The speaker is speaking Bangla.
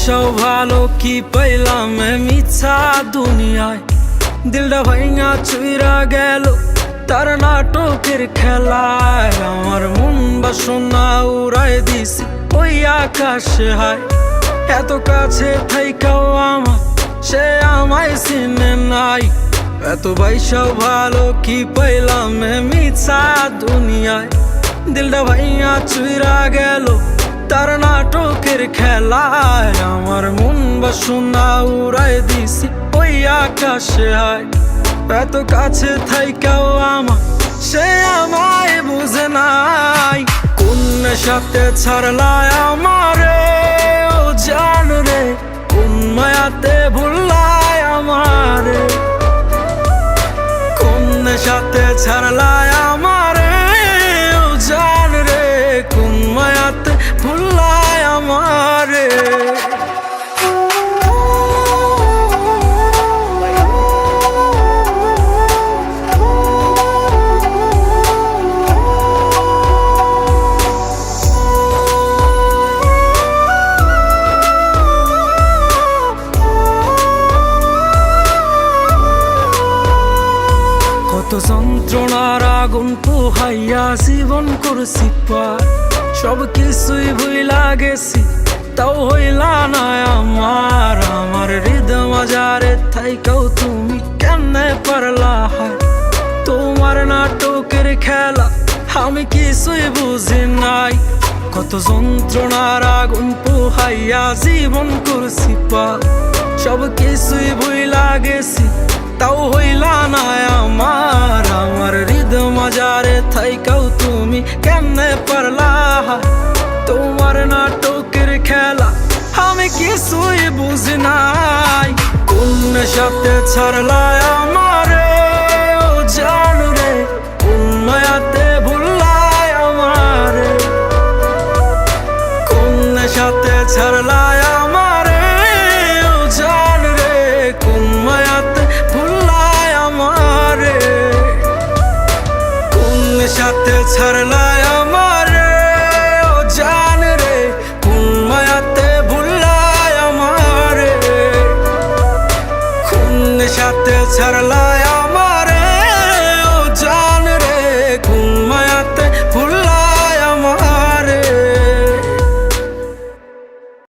বাইসাও ভালো কি পাইলাম মিছা দুনিয়ায়। দিলটা ভাইঙা চুইরা গেল তার নাটকের খেলায়। আমার মন বাসনা উড়াই দিছি ওই আকাশে হায়। এত কাছে থাইকাও আমার সে আমায় চিনে নাই। এত বাইসাও ভালো কি পাইলাম মিছা দুনিয়ায়। দিলটা ভাইঙা চুইরা গেল তার নাটকের খেলায়। আমার মন বাসনা উড়াই দিছি ওই আকাশে হায়। এত কাছে থাইকাও আমার সে আমায় বুঝে নাই। কোন সাথে ছাড়লায় আমারে ও জান রে, কোন মায়াতে ভুললায় আমারে। কোন সাথে ছাড়লায় আমারে ও জান রে, কোন মায়াতে ভুললায় আমারে। কত যন্ত্রণার আগুন পোহাইয়া জীবন করছি পার। সব কিছুই ভুইলা গেছি তাও হইলা না আমার। আমার হৃদয় মাজারে থাইকাও তুমি কেমনে পারলা হয়। তোমার নাটকের খেলা আমি কিছুই বুঝি নাই। কত যন্ত্রণার আগুন পোহাইয়া জীবন করছি পার। সব কিছুই ভুইলা গেছি তাও হইলা না আমার। আমার হৃদয় মাজারে থাইকাও তুমি কেমনে পারলা। তোমার নাটকের খেলা আমি কিছুই বুঝি নাই। কোন সাথে ছাড়লায় আমারে ও জান রে, কোন মায়াতে ভুললায় আমারে। কোন সাথে ছাড়লায় আমারে ও জান রে, কোন মায়াতে ভুললায় আমারে। কোন সাথে ছাড়লায় আমারে ও জান রে, কোন মায়াতে ভুললায় আমারে। কোন সাথে ছাড়লা